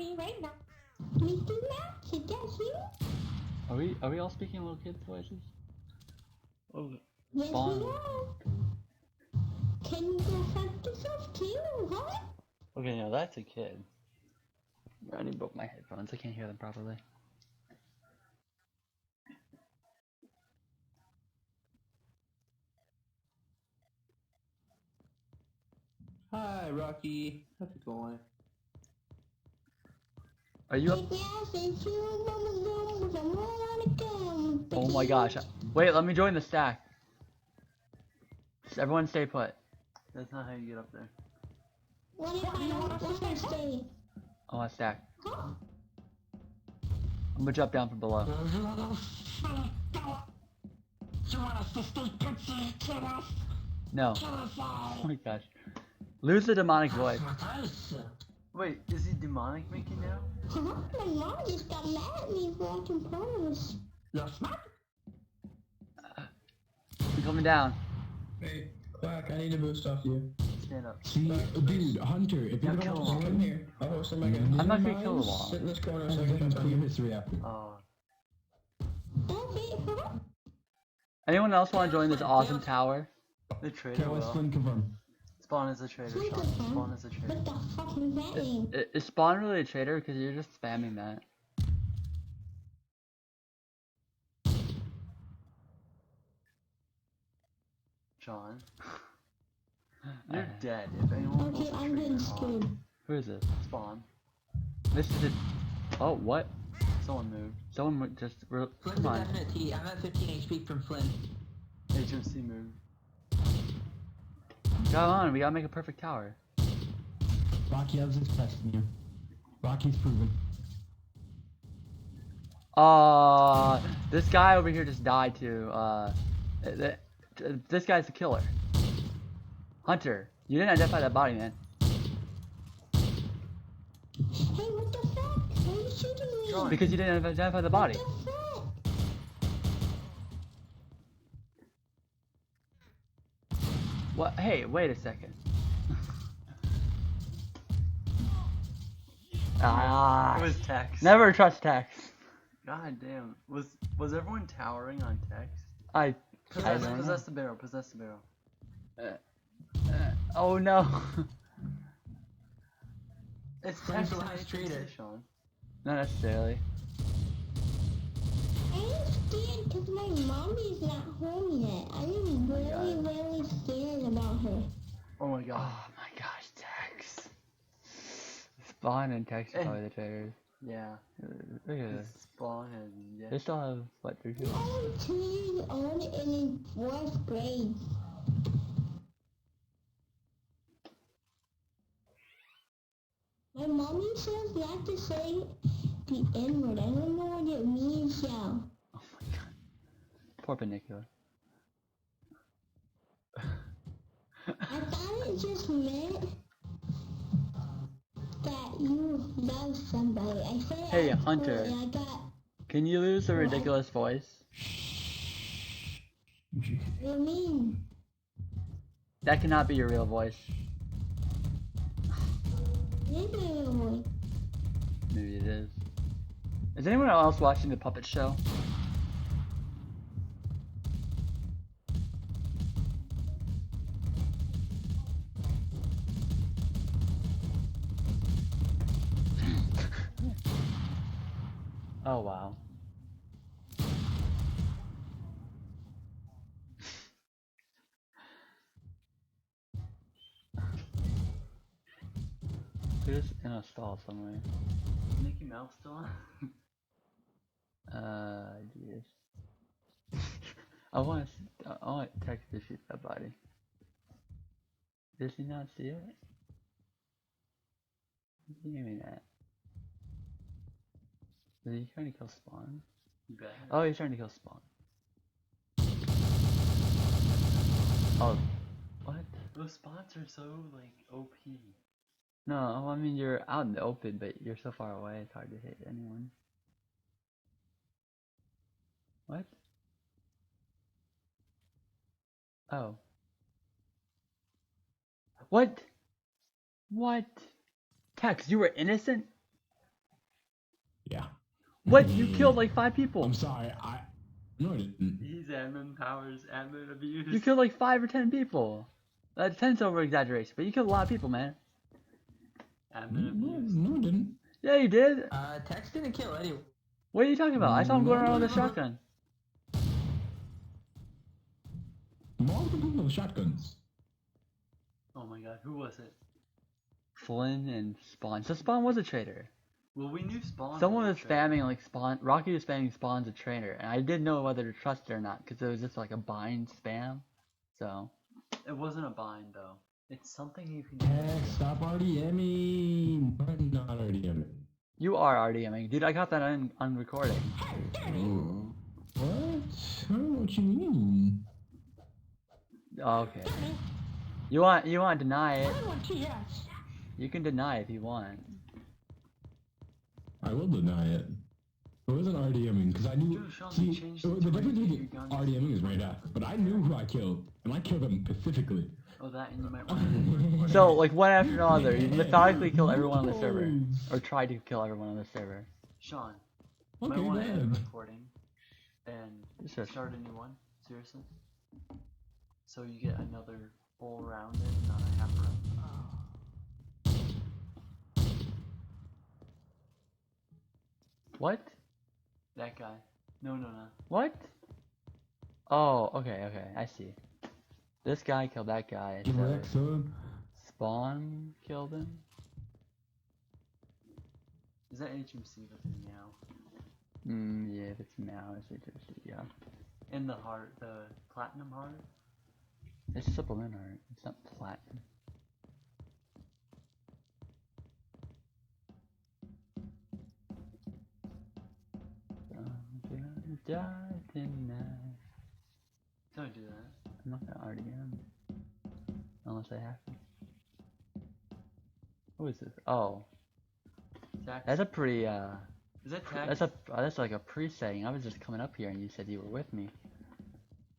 me right now. Mickey Mouse, is that you? Are we all speaking little kids' voices? Oh, Yes, Spawn. we are. Can you go fuck yourself too, huh? Okay, no, that's a kid. I already broke my headphones. I can't hear them properly. Hi, Rocky. How's it going? Are you up? Oh my gosh. Wait, let me join the stack. Everyone stay put. That's not how you get up there. What if I don't want to stay? I want to stack. Huh? I'm gonna jump down from below. You want us to stay put so you kill us? No. Kill us all. Oh my gosh. Lose the demonic voice. That's what I said. Wait, is he demonic making now? My mom just got mad at me for watching pornos. You're smart. I'm coming down. Hey, Quack, I need to boost off you. Stand up. See, dude, Hunter, if you Yeah, don't kill just him. come here, I'll host him again. I'm not gonna kill the wall. Sit in this corner so I and can then touch clear you. history after. Oh. That's it, huh? Anyone else want to join this awesome tower? The traitor Okay, let's will. Flynn confirm. Spawn is a traitor, Flynn Sean. confirm? Spawn is a traitor. What the fuck is that mean? Is Spawn really a traitor? Because you're just spamming that. John. You're dead. If anyone Okay, pulls a I'm getting trigger scared. on Who is this? Spawn. This is a... Oh, what? Someone moved. Someone just... Flynn's Come a on. definite T. I'm at 15 HP from Flynn. HMC moved. Come on, we gotta make a perfect tower. Rocky, I was expecting you. Rocky's proven. This guy over here just died to, this guy's the killer. Hunter, you didn't identify that body, man. Hey, what the fuck? Why are you shooting me? Because you didn't identify the body. What the fuck? What? Hey, wait a second. It was Tex. Never trust Tex. God damn. Was everyone towering on Tex? I Possess don't know. the barrel. Possess the barrel. Oh no. It's Flynn's Tex the and last HMC, traitor. Sean. Not necessarily. I'm scared because my mommy's not home yet. I'm really scared about her. Oh my god. Oh my gosh, Tex. Spawn and Tex are probably the traitors. Yeah. Look at this. Spawn and yeah. They still have, what, 3 people? I'm 2 years old and in 4th grade. My mommy says not to say the N-word. I don't know what it means now. Oh my god. Poor Penicular. I thought it just meant that you love somebody. I said it Hey, at school Hunter. and I got, Can you lose the ridiculous voice? what do you mean? That cannot be your real voice. Literally. Maybe it is. Is anyone else watching the puppet show? Oh wow. They're just in a stall somewhere. Mickey Mouse still on? Jeez. I want Tex to shoot that body. Does he not see it? What do you mean that? Is he trying to kill Spawn? You bet. Oh, he's trying to kill Spawn. Oh, what? Those spots are so like OP. No, I mean you're out in the open, but you're so far away, it's hard to hit anyone. What? Oh. What? What? Tex, you were innocent? What? You killed like 5 people. I'm sorry. No, I didn't. He's admin powers, admin abuse. You killed like 5 or 10 people. 10's over exaggeration, but you killed a lot of people, man. Admin No, abuse. no, I didn't. Yeah, you did. Tex didn't kill anyone. What are you talking about? I saw him going around with a shotgun. Multiple people with shotguns. Oh my god, who was it? Flynn and Spawn. So Spawn was a traitor. Well, we knew Spawn. Someone was was a traitor. spamming like Spawn. Rocky was spamming Spawn's a traitor, and I didn't know whether to trust it or not because it was just like a bind spam. So. It wasn't a bind though. It's something you can Heck, stop RDMing. I'm not RDMing. You are RDMing, dude. I got that on recording. Oh. What? I don't know what you mean. Oh, okay. You want to deny it? I want to, yes. You can deny it if you want. I will deny it. It wasn't RDMing because I knew. Dude, Sean, they See, changed the it to where difference you between get your guns. RDMing is right at, but I knew who I killed, and I killed them specifically. Oh, that, and you might want to. So, like, one after another, you methodically kill everyone on the server. Or try to kill everyone on the server. Sean, you Okay, might want to then. end recording and Sure. start a new one. Seriously. So you get another full round in, not a half round. What? That guy. No. What? Oh, okay, I see. This guy killed that guy. So Correct, son. Spawn killed him? Is that HMC with him now? Yeah, if it's now, it's HFC, yeah. In the heart, the platinum heart? It's supplement art, it's not platinum. Die tonight. Don't do that. I'm not gonna RDM. Unless I have to. Who is this? Oh. Tax. That's a pretty, Is that tax? that's like a pre-setting. I was just coming up here and you said you were with me.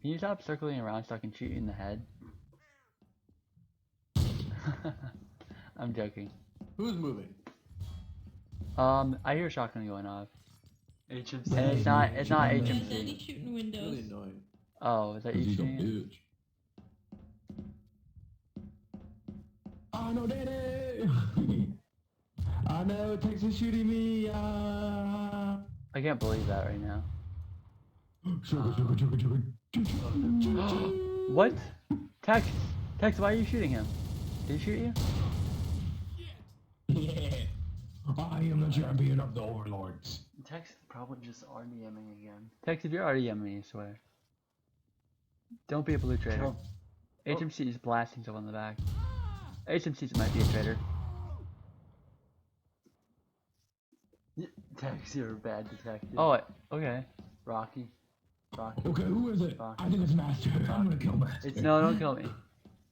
Can you stop circling around so I can shoot you in the head? I'm joking. Who's moving? I hear a shotgun going off. HMC. And it's not Daddy HMC. shooting Really windows. annoying. Oh, is that you He's a shooting it? bitch. Oh no, Daddy! I know, Texas shooting me. I can't believe that right now. Sugar. What? Tex, why are you shooting him? Did he shoot you? Yeah. I am the champion of the overlords. Tex is probably just RDMing again. Tex, if you're RDMing, I swear. Don't be a blue trader. Kill. HMC is blasting someone in the back. HMC might be a traitor. Tex, you're a bad detective. Oh, okay. Rocky. Okay, who is it? I think it's Master. I'm gonna kill Master. No, don't kill me.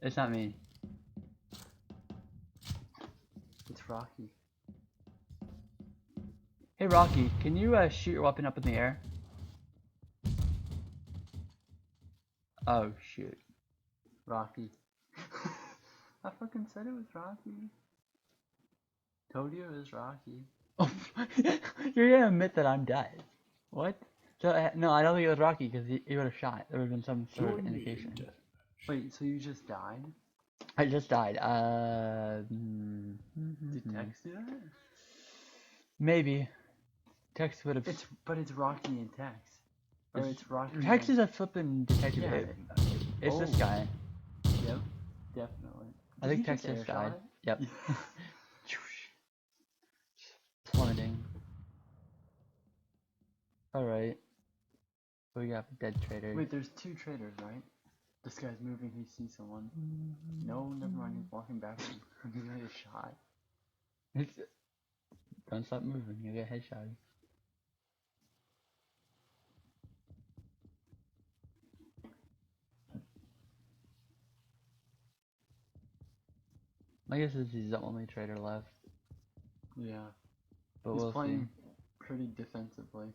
It's not me. It's Rocky. Hey, Rocky, can you shoot your weapon up in the air? Oh, shoot. Rocky. I fucking said it was Rocky. Told you it was Rocky. Oh, you're gonna admit that I'm dead. What? So, no, I don't think it was Rocky because he would have shot. There would have been some sort of indication. Wait, so you just died? I just died. Did Tex do that? Maybe. Tex would have. But it's Rocky and Tex. Or it's Rocky. Tex and... is a flippin' detective. Yeah. It's this Oh. guy. Yep, definitely. I Did think you Tex just just air died. shot Yep. it? Plummeting. Alright. We got dead trader. Wait, there's 2 traders, right? This guy's moving, he sees someone. No, never mind, he's walking backwards. He's gonna get shot. Don't stop moving, you'll get headshotted. I guess he's the only trader left. Yeah. But He's we'll playing pretty defensively.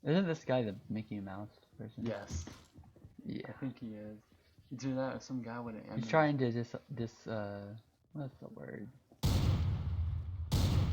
see. Isn't this guy the Mickey Mouse person? Yes. Yeah. I think he is. He did that with some guy with an M. He's trying to what's the word?